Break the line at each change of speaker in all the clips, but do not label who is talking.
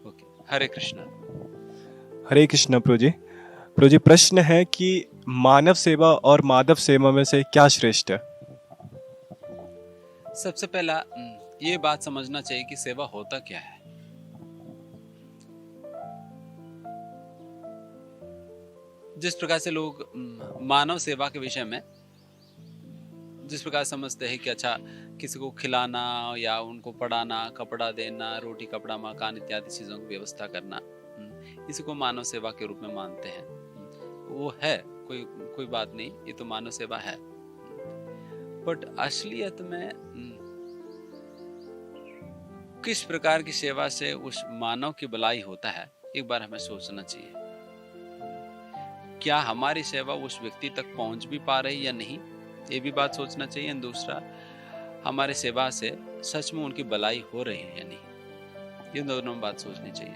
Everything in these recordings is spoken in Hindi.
ओके, हरे कृष्णा।
हरे कृष्ण प्रभु जी। प्रभु जी, प्रश्न है कि मानव सेवा और माधव सेवा में से क्या श्रेष्ठ है?
सबसे पहला ये बात समझना चाहिए कि सेवा होता क्या है। जिस प्रकार से लोग मानव सेवा के विषय में जिस प्रकार समझते हैं कि अच्छा, किसी को खिलाना या उनको पढ़ाना, कपड़ा देना, रोटी कपड़ा मकान इत्यादि चीजों की व्यवस्था करना, इसी को मानव सेवा के रूप में मानते हैं। वो है, कोई कोई बात नहीं, ये तो मानव सेवा है। बट असलियत में किस प्रकार की सेवा से उस मानव की भलाई होता है, एक बार हमें सोचना चाहिए। क्या हमारी सेवा उस व्यक्ति तक पहुंच भी पा रही या नहीं, ये भी बात सोचना चाहिए। और दूसरा, हमारी सेवा से सच में उनकी भलाई हो रही है या नहीं, ये दोनों बात सोचनी चाहिए।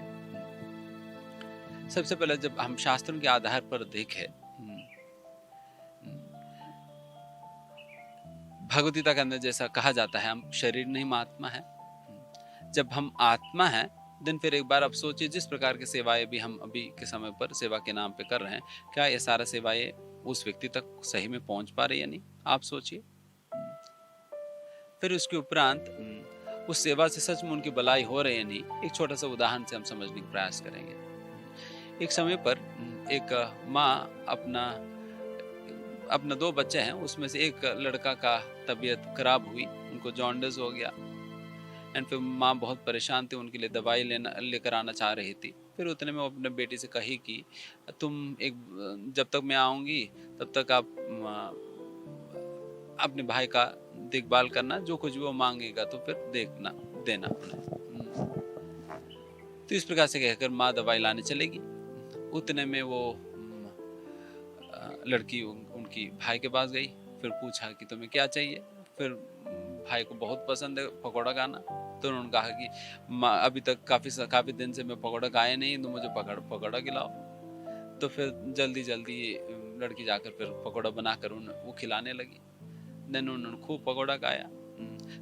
सबसे पहले जब हम शास्त्रों के आधार पर देखें, भगवद गीता के अंदर जैसा कहा जाता है, हम शरीर नहीं आत्मा है। जब हम आत्मा है, दिन फिर एक बार अब सोचिए, जिस प्रकार की सेवाएं भी हम अभी के समय पर सेवा के नाम पे कर रहे हैं, क्या ये सारा सेवाएं उस व्यक्ति तक सही में पहुंच पा रही है या नहीं, आप सोचिए। फिर उसके उपरांत उस सेवा से सच में उनकी भलाई हो रही है नहीं, एक छोटा सा उदाहरण से हम समझने का प्रयास करेंगे। एक समय पर एक माँ अपना अपना 2 बच्चे हैं, उसमें से एक लड़का का तबीयत खराब हुई, उनको जॉन्डिस हो गया। एंड फिर माँ बहुत परेशान थी, उनके लिए दवाई लेकर आना चाह रही थी। फिर उतने में वो अपने बेटी से कही कि तुम जब तक मैं आऊँगी तब तक आप अपने भाई का देखभाल करना, जो कुछ भी वो मांगेगा तो फिर देना उन्हें। तो इस प्रकार से कहकर माँ दवाई लाने चलेगी। उतने में वो लड़की उनकी भाई के पास गई, फिर पूछा कि तुम्हें क्या चाहिए। फिर भाई को बहुत पसंद है पकौड़ा खाना, तो उन्होंने कहा कि माँ, अभी तक काफ़ी दिन से मैं पकौड़ा खाया नहीं, तो मुझे पकौड़ा खिलाओ। तो फिर जल्दी जल्दी लड़की जाकर फिर पकौड़ा बनाकर उन्हें वो खिलाने लगी। देन उन्होंने खूब पकौड़ा खाया।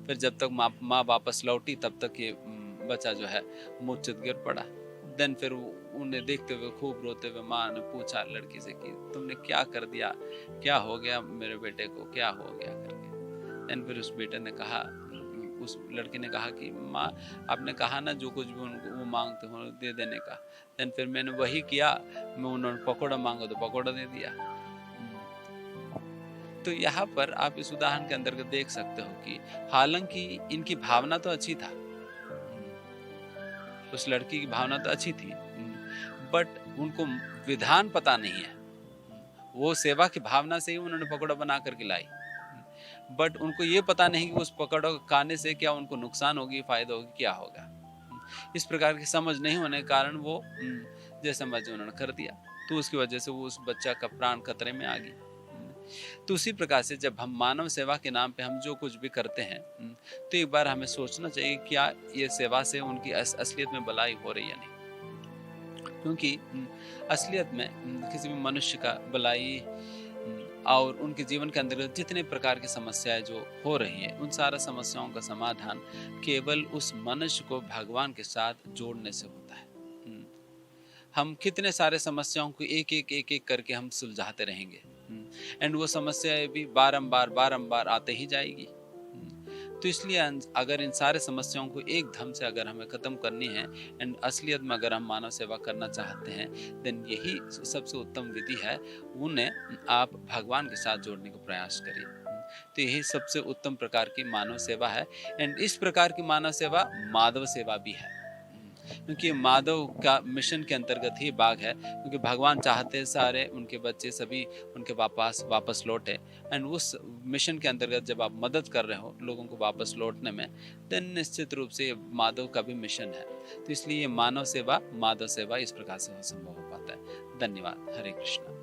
फिर जब तक माँ वापस लौटी, तब तक ये बच्चा जो है मूर्छित गिर पड़ा। देन फिर उन्हें देखते हुए खूब रोते हुए माँ ने पूछा लड़की से कि तुमने क्या कर दिया, क्या हो गया मेरे बेटे को, क्या हो गया करके। देन फिर उस बेटे ने कहा, उस लड़की ने कहा कि माँ, आपने कहा ना जो कुछ भी उनको वो मांगते हो दे देने का। देन फिर मैंने वही किया, मैं उन्होंने पकौड़ा मांगा तो पकौड़ा दे दिया। तो यहाँ पर आप इस उदाहरण के अंतर्गत देख सकते हो कि हालांकि इनकी भावना तो अच्छी था, उस लड़की की भावना तो अच्छी थी, बट उनको विधान पता नहीं है। वो सेवा की भावना से ही उन्होंने पकौड़ा बना कर खिलाई, बट उनको ये पता नहीं कि उस पकौड़ा खाने से क्या उनको नुकसान होगी, फायदा होगी, क्या होगा। इस प्रकार की समझ नहीं होने के कारण वो जैसे मर्जी उन्होंने कर दिया, तो उसकी वजह से वो उस बच्चा का प्राण खतरे में आ गई। तो उसी प्रकार से जब हम मानव सेवा के नाम पे हम जो कुछ भी करते हैं, तो एक बार हमें सोचना चाहिए क्या ये सेवा से उनकी असलियत में भलाई हो रही है नहीं। क्योंकि असलियत में किसी भी मनुष्य का भलाई और उनके जीवन के अंतर्गत जितने प्रकार की समस्याएं जो हो रही है, उन सारा समस्याओं का समाधान केवल उस मनुष्य को भगवान के साथ जोड़ने से होता है। हम कितने सारे समस्याओं को एक एक करके हम सुलझाते रहेंगे, एंड वो समस्याएं भी बारंबार आते ही जाएगी। तो इसलिए अगर इन सारे समस्याओं को एक धम से अगर हमें खत्म करनी है, एंड असलियत में अगर हम मानव सेवा करना चाहते हैं, देन यही सबसे उत्तम विधि है, उन्हें आप भगवान के साथ जोड़ने का प्रयास करिए। तो यही सबसे उत्तम प्रकार की मानव सेवा है, एंड इस प्रकार की मानव सेवा माधव सेवा भी है। क्योंकि माधव का मिशन के अंतर्गत ही भाग है, क्योंकि भगवान चाहते हैं सारे उनके बच्चे सभी उनके वापस लौटे, एंड उस मिशन के अंतर्गत जब आप मदद कर रहे हो लोगों को वापस लौटने में, देन निश्चित रूप से माधव का भी मिशन है। तो इसलिए मानव सेवा माधव सेवा इस प्रकार से संभव हो पाता है। धन्यवाद। हरे कृष्णा।